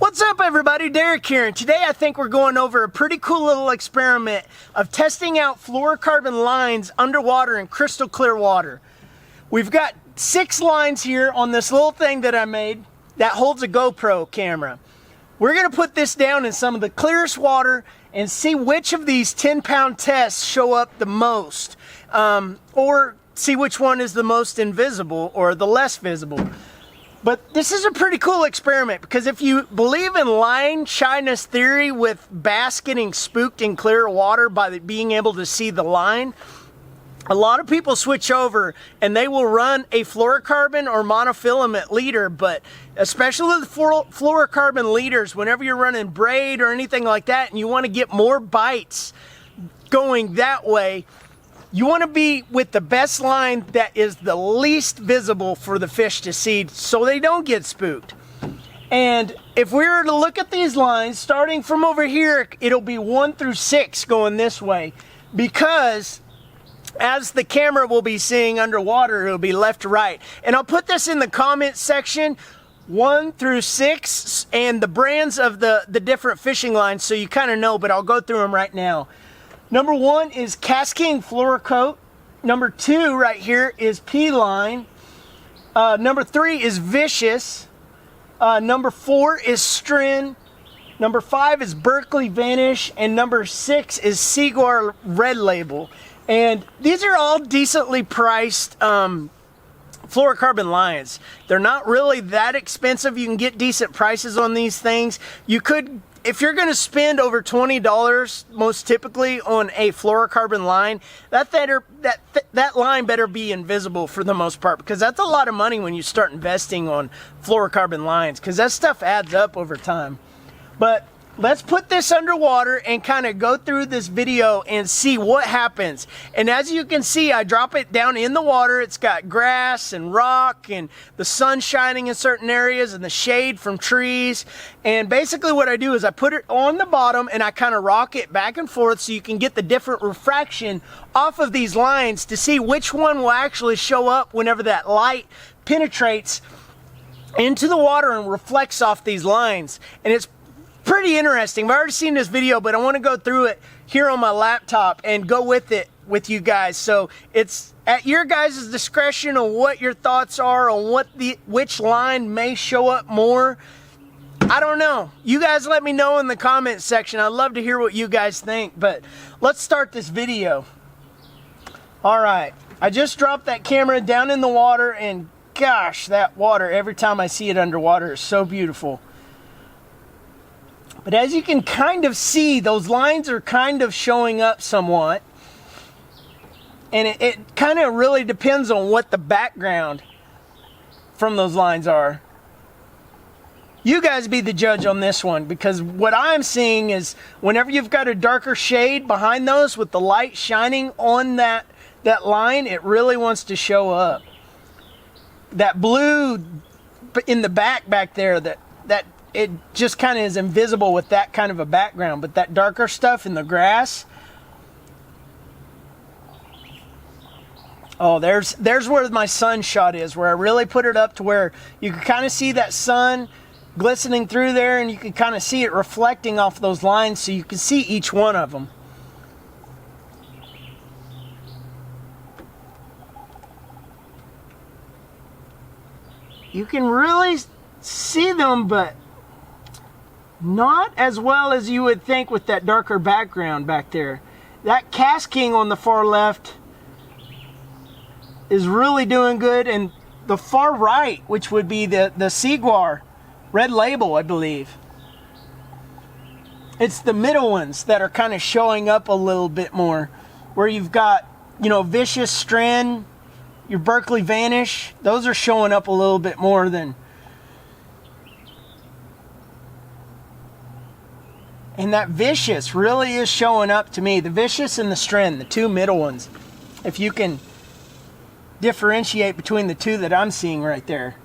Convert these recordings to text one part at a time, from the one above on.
What's up everybody, Derek here, and today I think we're going over a pretty cool little experiment of testing out fluorocarbon lines underwater in crystal clear water. We've got 6 lines here on this little thing that I made that holds a GoPro camera. We're going to put this down in some of the clearest water and see which of these 10-pound tests show up the most, or see which one is the most invisible or the less visible. But this is a pretty cool experiment because if you believe in line shyness theory with bass getting spooked in clear water by being able to see the line, a lot of people switch over and they will run a fluorocarbon or monofilament leader, but especially with fluorocarbon leaders, whenever you're running braid or anything like that and you want to get more bites going that way, you want to be with the best line that is the least visible for the fish to see so they don't get spooked. And if we were to look at these lines, starting from over here, it'll be 1 through 6 going this way, because as the camera will be seeing underwater, it'll be left to right. And I'll put this in the comment section, 1 through 6, and the brands of the different fishing lines so you kind of know, but I'll go through them right now. Number 1 is Cascade Fluorocoat. Number 2 right here is P-Line. Number 3 is Vicious. Number 4 is Strin. Number 5 is Berkeley Vanish. And number 6 is Seaguar Red Label. And these are all decently priced fluorocarbon lines. They're not really that expensive. You can get decent prices on these things. You could, if you're going to spend over $20 most typically on a fluorocarbon line, that line better be invisible for the most part, because that's a lot of money when you start investing on fluorocarbon lines, because that stuff adds up over time. But let's put this underwater and kind of go through this video and see what happens. And as you can see, I drop it down in the water. It's got grass and rock and the sun shining in certain areas and the shade from trees. And basically what I do is I put it on the bottom and I kind of rock it back and forth so you can get the different refraction off of these lines to see which one will actually show up whenever that light penetrates into the water and reflects off these lines. And it's pretty interesting. I've already seen this video, but I want to go through it here on my laptop and go with it with you guys. So it's at your guys' discretion on what your thoughts are on which line may show up more. I don't know. You guys let me know in the comment section. I'd love to hear what you guys think, but let's start this video. All right. I just dropped that camera down in the water, and gosh, that water, every time I see it underwater, is so beautiful. But as you can kind of see, those lines are kind of showing up somewhat. And it kind of really depends on what the background from those lines are. You guys be the judge on this one, because what I'm seeing is whenever you've got a darker shade behind those with the light shining on that line, it really wants to show up. That blue in the back there, that it just kind of is invisible with that kind of a background, but that darker stuff in the grass, oh, there's where my sun shot is, where I really put it up to where you can kind of see that sun glistening through there, and you can kind of see it reflecting off those lines, so you can see each one of them. You can really see them, but not as well as you would think with that darker background back there. That Cascade on the far left is really doing good, and the far right, which would be the Seaguar Red Label, I believe. It's the middle ones that are kind of showing up a little bit more, where you've got, you know, Vicious, Strand, your Berkeley Vanish. Those are showing up a little bit more than. And that Vicious really is showing up to me. The Vicious and the Strand, the two middle ones. If you can differentiate between the two that I'm seeing right there.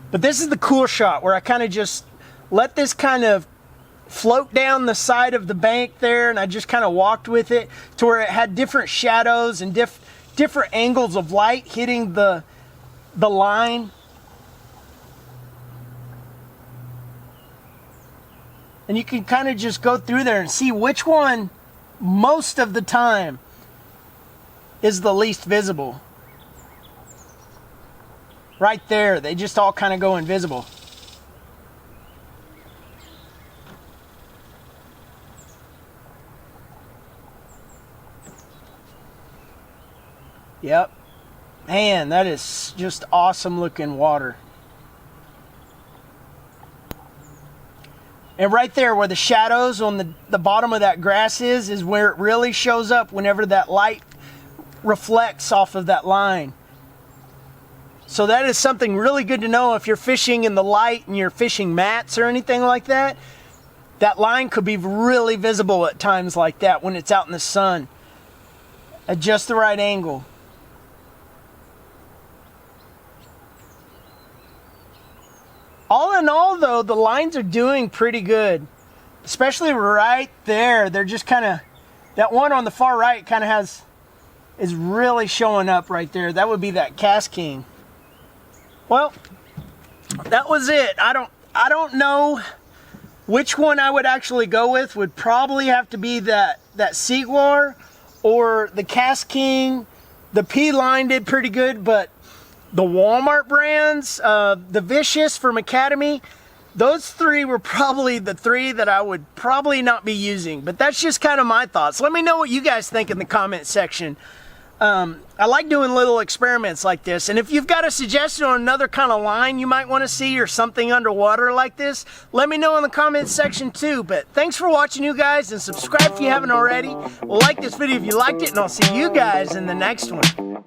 But this is the cool shot where I kind of just let this kind of float down the side of the bank there, and I just kind of walked with it to where it had different shadows and different angles of light hitting the line. And you can kind of just go through there and see which one most of the time is the least visible. Right there, they just all kind of go invisible. Yep. Man, that is just awesome looking water. And right there where the shadows on the bottom of that grass is where it really shows up whenever that light reflects off of that line. So that is something really good to know if you're fishing in the light and you're fishing mats or anything like that. That line could be really visible at times like that when it's out in the sun at just the right angle. All in all, though, the lines are doing pretty good, especially right there. They're just kind of, that one on the far right kind of is really showing up right there. That would be that Cast King. Well, that was it. I don't know which one I would actually go with. Would probably have to be that Seaguar or the Cast King. The P line did pretty good, but the Walmart brands, the Vicious from Academy, those three were probably the three that I would probably not be using. But that's just kind of my thoughts. Let me know what you guys think in the comment section. I like doing little experiments like this. And if you've got a suggestion on another kind of line you might want to see or something underwater like this, let me know in the comments section too. But thanks for watching, you guys, and subscribe if you haven't already. Like this video if you liked it, and I'll see you guys in the next one.